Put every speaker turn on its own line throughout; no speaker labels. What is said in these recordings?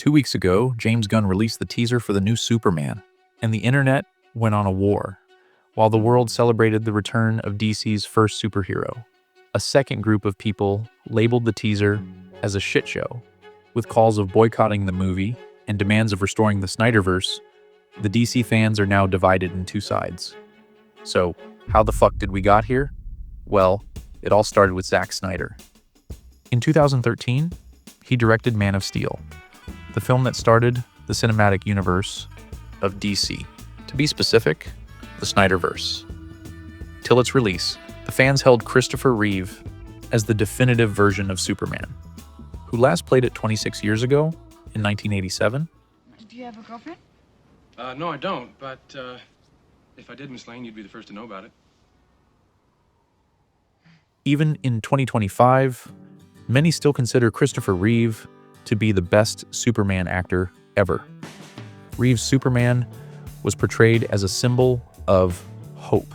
2 weeks ago, James Gunn released the teaser for the new Superman, and the internet went on a war, while the world celebrated the return of DC's first superhero. A second group of people labeled the teaser as a shit show. With calls of boycotting the movie and demands of restoring the Snyderverse, the DC fans are now divided in two sides. So, how the fuck did we got here? Well, it all started with Zack Snyder. In 2013, he directed Man of Steel, the film that started the cinematic universe of DC. To be specific, the Snyderverse. Till its release, the fans held Christopher Reeve as the definitive version of Superman, who last played it 26 years ago in 1987.
Do you have a girlfriend?
No, I don't, but if I did, Miss Lane, you'd be the first to know about it.
Even in 2025, many still consider Christopher Reeve to be the best Superman actor ever. Reeve's Superman was portrayed as a symbol of hope.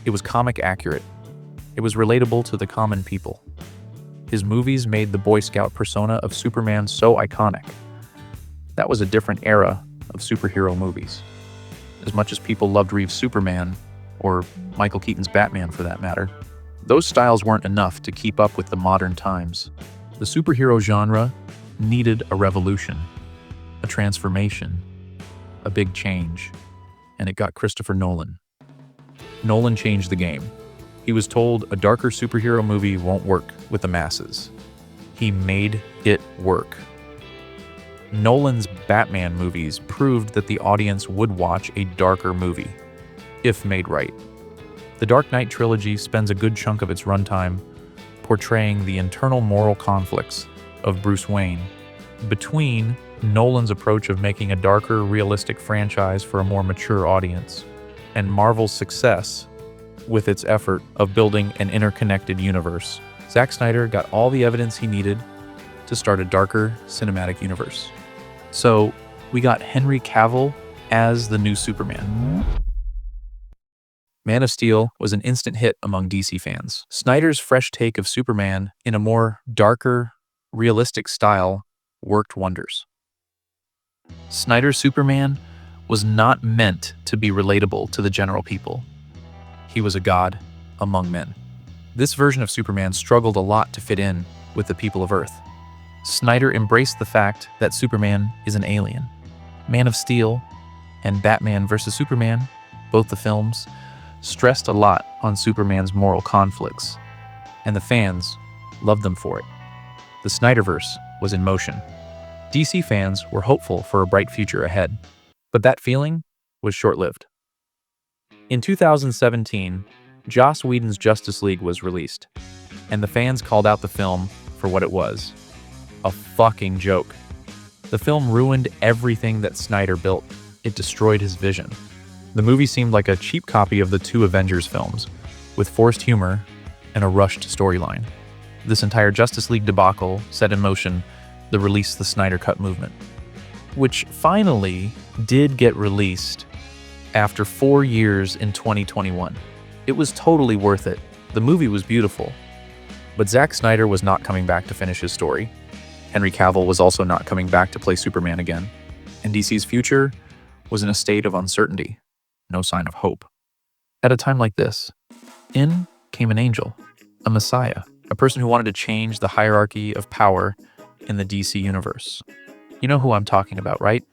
It was comic accurate. It was relatable to the common people. His movies made the Boy Scout persona of Superman so iconic. That was a different era of superhero movies. As much as people loved Reeve's Superman, or Michael Keaton's Batman for that matter, those styles weren't enough to keep up with the modern times. The superhero genre needed a revolution, a transformation, a big change, and it got Christopher Nolan. Nolan changed the game. He was told a darker superhero movie won't work with the masses. He made it work. Nolan's Batman movies proved that the audience would watch a darker movie, if made right. The Dark Knight trilogy spends a good chunk of its runtime portraying the internal moral conflicts of Bruce Wayne between Nolan's approach of making a darker, realistic franchise for a more mature audience, and Marvel's success with its effort of building an interconnected universe. Zack Snyder got all the evidence he needed to start a darker cinematic universe. So, we got Henry Cavill as the new Superman. Man of Steel was an instant hit among DC fans. Snyder's fresh take of Superman in a more darker, realistic style worked wonders. Snyder's Superman was not meant to be relatable to the general people. He was a god among men. This version of Superman struggled a lot to fit in with the people of Earth. Snyder embraced the fact that Superman is an alien. Man of Steel and Batman vs. Superman, both the films, stressed a lot on Superman's moral conflicts, and the fans loved them for it. The Snyderverse was in motion. DC fans were hopeful for a bright future ahead, but that feeling was short-lived. In 2017, Joss Whedon's Justice League was released, and the fans called out the film for what it was: a fucking joke. The film ruined everything that Snyder built. It destroyed his vision. The movie seemed like a cheap copy of the two Avengers films, with forced humor and a rushed storyline. This entire Justice League debacle set in motion the Release the Snyder Cut movement, which finally did get released after 4 years in 2021. It was totally worth it. The movie was beautiful. But Zack Snyder was not coming back to finish his story. Henry Cavill was also not coming back to play Superman again. And DC's future was in a state of uncertainty. No sign of hope. At a time like this, in came an angel, a messiah, a person who wanted to change the hierarchy of power in the DC universe. You know who I'm talking about, right?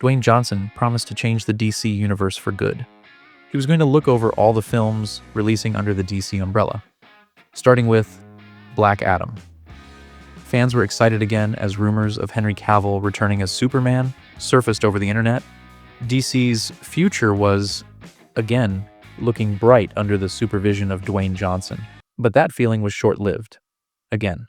Dwayne Johnson promised to change the DC universe for good. He was going to look over all the films releasing under the DC umbrella, starting with Black Adam. Fans were excited again as rumors of Henry Cavill returning as Superman surfaced over the internet. DC's future was, again, looking bright under the supervision of Dwayne Johnson. But that feeling was short-lived. Again,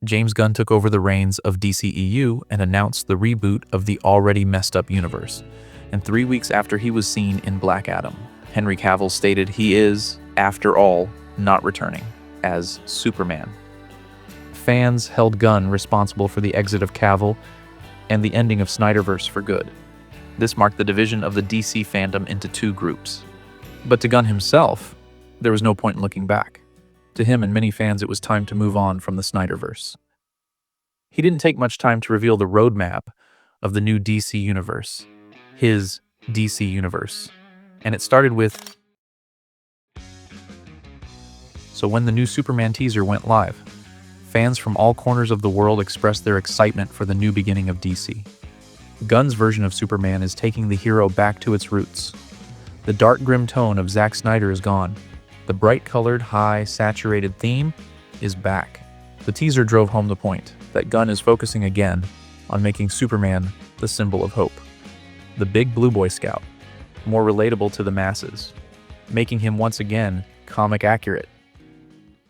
James Gunn took over the reins of DCEU and announced the reboot of the already messed up universe. And 3 weeks after he was seen in Black Adam, Henry Cavill stated he is, after all, not returning as Superman. Fans held Gunn responsible for the exit of Cavill and the ending of Snyderverse for good. This marked the division of the DC fandom into two groups. But to Gunn himself, there was no point in looking back. To him and many fans, it was time to move on from the Snyderverse. He didn't take much time to reveal the roadmap of the new DC universe, his DC universe. And it started with... So when the new Superman teaser went live, fans from all corners of the world expressed their excitement for the new beginning of DC. Gunn's version of Superman is taking the hero back to its roots. The dark, grim tone of Zack Snyder is gone. The bright-colored, high, saturated theme is back. The teaser drove home the point that Gunn is focusing again on making Superman the symbol of hope. The big blue Boy Scout, more relatable to the masses, making him once again comic accurate.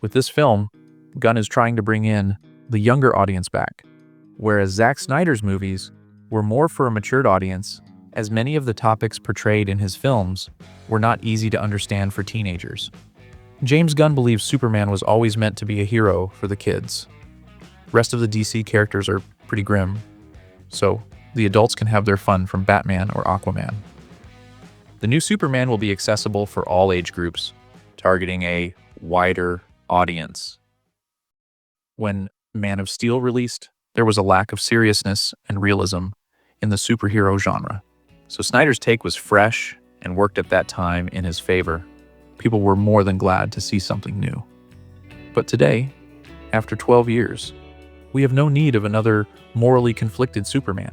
With this film, Gunn is trying to bring in the younger audience back, whereas Zack Snyder's movies were more for a matured audience, as many of the topics portrayed in his films were not easy to understand for teenagers. James Gunn believes Superman was always meant to be a hero for the kids. Rest of the DC characters are pretty grim, so the adults can have their fun from Batman or Aquaman. The new Superman will be accessible for all age groups, targeting a wider audience. When Man of Steel released, there was a lack of seriousness and realism in the superhero genre. So Snyder's take was fresh and worked at that time in his favor. People were more than glad to see something new. But today, after 12 years, we have no need of another morally conflicted Superman.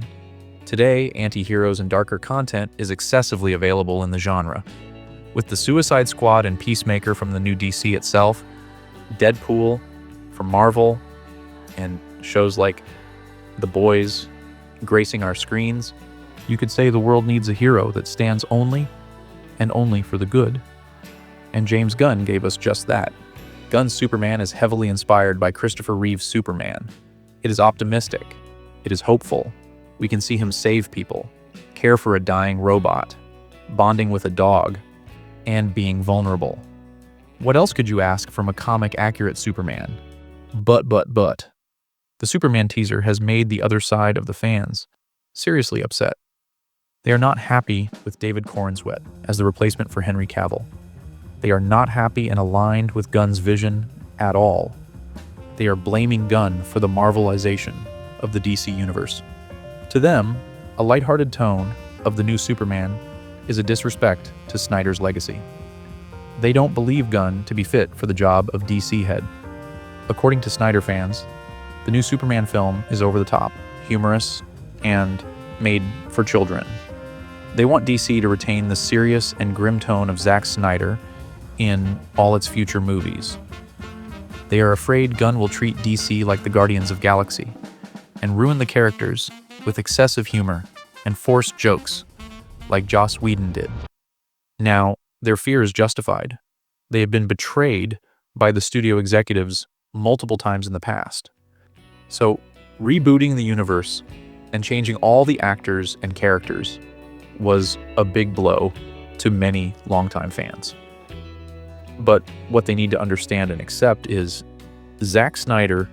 Today, anti-heroes and darker content is excessively available in the genre. With the Suicide Squad and Peacemaker from the new DC itself, Deadpool from Marvel, and shows like The Boys gracing our screens, you could say the world needs a hero that stands only and only for the good. And James Gunn gave us just that. Gunn's Superman is heavily inspired by Christopher Reeve's Superman. It is optimistic. It is hopeful. We can see him save people, care for a dying robot, bonding with a dog, and being vulnerable. What else could you ask from a comic-accurate Superman? But. The Superman teaser has made the other side of the fans seriously upset. They are not happy with David Corenswet as the replacement for Henry Cavill. They are not happy and aligned with Gunn's vision at all. They are blaming Gunn for the Marvelization of the DC universe. To them, a lighthearted tone of the new Superman is a disrespect to Snyder's legacy. They don't believe Gunn to be fit for the job of DC head. According to Snyder fans, the new Superman film is over the top, humorous, and made for children. They want DC to retain the serious and grim tone of Zack Snyder in all its future movies. They are afraid Gunn will treat DC like the Guardians of Galaxy and ruin the characters with excessive humor and forced jokes like Joss Whedon did. Now, their fear is justified. They have been betrayed by the studio executives multiple times in the past. So, rebooting the universe and changing all the actors and characters was a big blow to many longtime fans. But what they need to understand and accept is Zack Snyder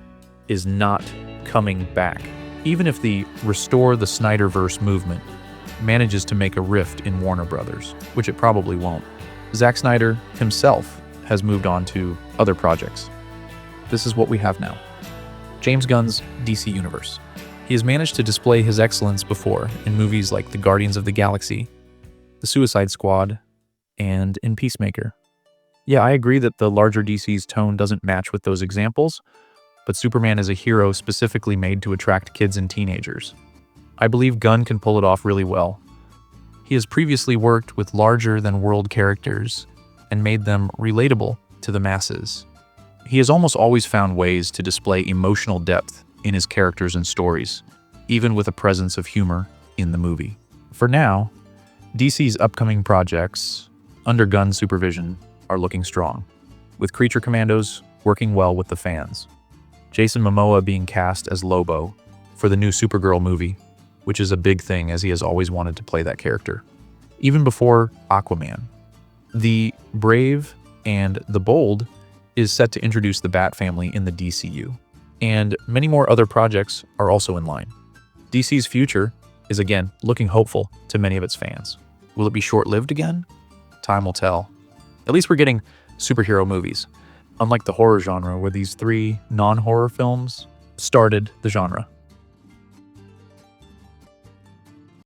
is not coming back. Even if the Restore the Snyderverse movement manages to make a rift in Warner Brothers, which it probably won't, Zack Snyder himself has moved on to other projects. This is what we have now. James Gunn's DC Universe. He has managed to display his excellence before in movies like The Guardians of the Galaxy, The Suicide Squad, and in Peacemaker. Yeah, I agree that the larger DC's tone doesn't match with those examples, but Superman is a hero specifically made to attract kids and teenagers. I believe Gunn can pull it off really well. He has previously worked with larger-than-world characters and made them relatable to the masses. He has almost always found ways to display emotional depth in his characters and stories, even with a presence of humor in the movie. For now, DC's upcoming projects, under Gunn's supervision, are looking strong, with Creature Commandos working well with the fans. Jason Momoa being cast as Lobo for the new Supergirl movie, which is a big thing as he has always wanted to play that character. Even before Aquaman. The Brave and the Bold is set to introduce the Bat family in the DCU, and many more other projects are also in line. DC's future is again looking hopeful to many of its fans. Will it be short-lived again? Time will tell. At least we're getting superhero movies. unlike the horror genre, where these three non-horror films started the genre.